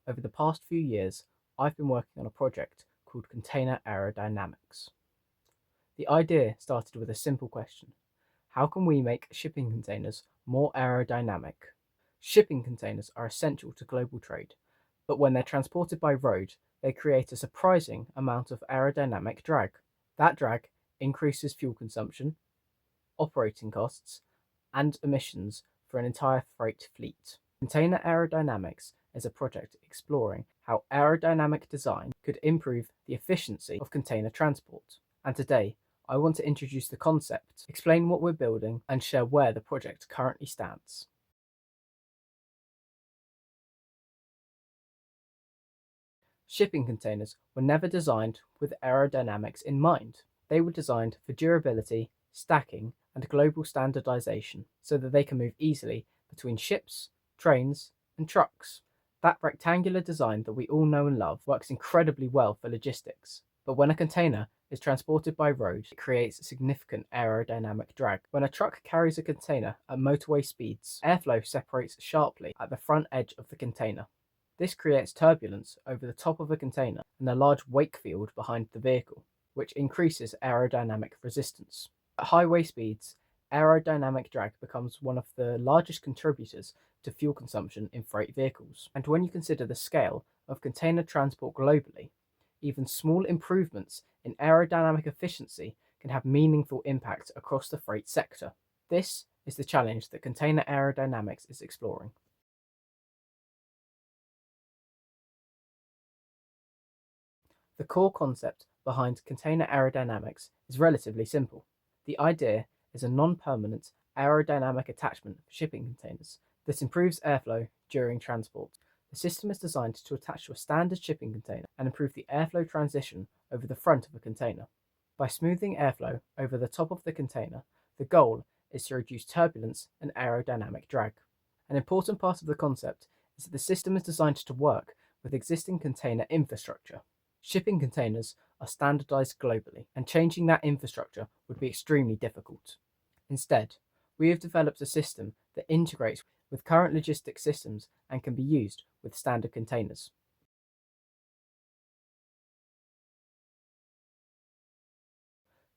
Over the past few years, I've been working on a project called Container Aerodynamics. The idea started with a simple question: how can we make shipping containers more aerodynamic? Shipping containers are essential to global trade, but when they're transported by road, they create a surprising amount of aerodynamic drag. That drag increases fuel consumption, operating costs, and emissions for an entire freight fleet. Container Aerodynamics is a project exploring how aerodynamic design could improve the efficiency of container transport. And today, I want to introduce the concept, explain what we're building, and share where the project currently stands. Shipping containers were never designed with aerodynamics in mind. They were designed for durability, stacking, and global standardization so that they can move easily between ships, trains, and trucks. That rectangular design that we all know and love works incredibly well for logistics. But when a container is transported by road, it creates significant aerodynamic drag. When a truck carries a container at motorway speeds, airflow separates sharply at the front edge of the container. This creates turbulence over the top of a container and a large wake field behind the vehicle, which increases aerodynamic resistance. At highway speeds, aerodynamic drag becomes one of the largest contributors to fuel consumption in freight vehicles. And when you consider the scale of container transport globally, even small improvements in aerodynamic efficiency can have meaningful impact across the freight sector. This is the challenge that Container Aerodynamics is exploring. The core concept behind Container Aerodynamics is relatively simple. The idea is a non-permanent aerodynamic attachment for shipping containers that improves airflow during transport. The system is designed to attach to a standard shipping container and improve the airflow transition over the front of a container. By smoothing airflow over the top of the container, the goal is to reduce turbulence and aerodynamic drag. An important part of the concept is that the system is designed to work with existing container infrastructure. Shipping containers are standardized globally, and changing that infrastructure would be extremely difficult. Instead, we have developed a system that integrates with current logistics systems and can be used with standard containers.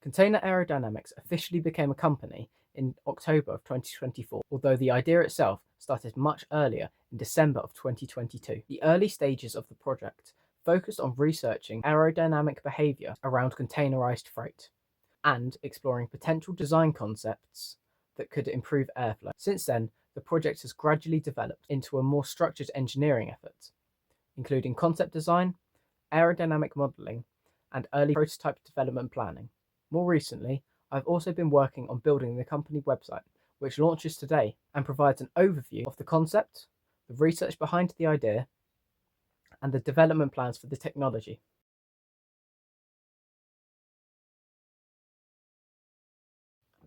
Container Aerodynamics officially became a company in October of 2024, although the idea itself started much earlier in December of 2022. The early stages of the project focused on researching aerodynamic behavior around containerized freight and exploring potential design concepts that could improve airflow. Since then, the project has gradually developed into a more structured engineering effort, including concept design, aerodynamic modeling, and early prototype development planning. More recently, I've also been working on building the company website, which launches today and provides an overview of the concept, the research behind the idea, and the development plans for the technology.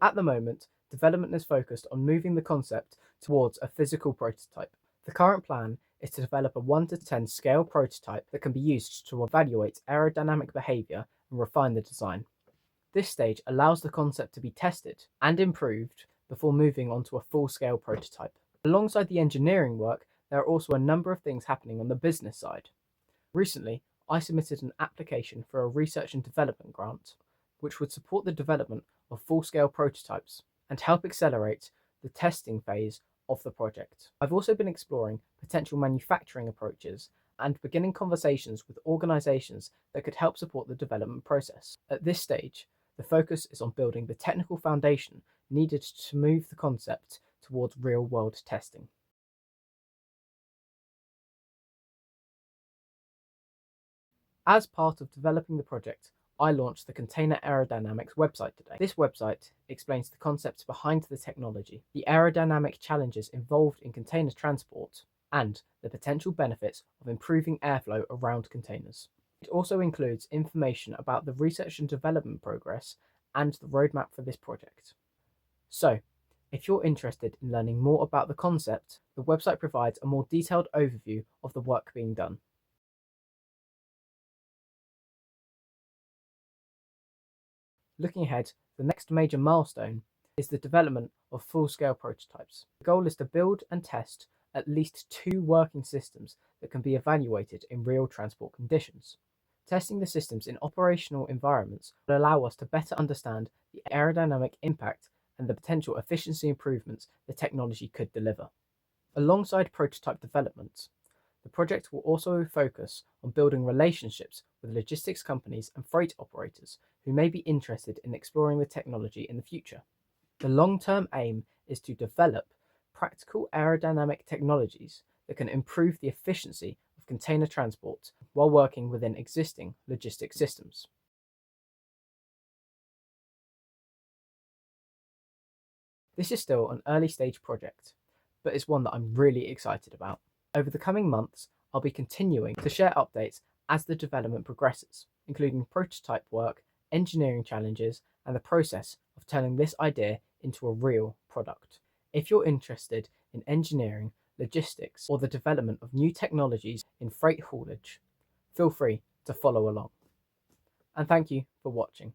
At the moment, development is focused on moving the concept towards a physical prototype. The current plan is to develop a 1 to 10 scale prototype that can be used to evaluate aerodynamic behavior and refine the design. This stage allows the concept to be tested and improved before moving on to a full-scale prototype. Alongside the engineering work, there are also a number of things happening on the business side. Recently, I submitted an application for a research and development grant, which would support the development of full-scale prototypes and help accelerate the testing phase of the project. I've also been exploring potential manufacturing approaches and beginning conversations with organizations that could help support the development process. At this stage, the focus is on building the technical foundation needed to move the concept towards real-world testing. As part of developing the project, I launched the Container Aerodynamics website today. This website explains the concepts behind the technology, the aerodynamic challenges involved in container transport, and the potential benefits of improving airflow around containers. It also includes information about the research and development progress and the roadmap for this project. So, if you're interested in learning more about the concept, the website provides a more detailed overview of the work being done. Looking ahead, the next major milestone is the development of full-scale prototypes. The goal is to build and test at least 2 working systems that can be evaluated in real transport conditions. Testing the systems in operational environments will allow us to better understand the aerodynamic impact and the potential efficiency improvements the technology could deliver. Alongside prototype development, the project will also focus on building relationships with logistics companies and freight operators who may be interested in exploring the technology in the future. The long-term aim is to develop practical aerodynamic technologies that can improve the efficiency of container transport while working within existing logistics systems. This is still an early stage project, but it's one that I'm really excited about. Over the coming months, I'll be continuing to share updates as the development progresses, including prototype work, engineering challenges, and the process of turning this idea into a real product. If you're interested in engineering, logistics, or the development of new technologies in freight haulage, feel free to follow along. And thank you for watching.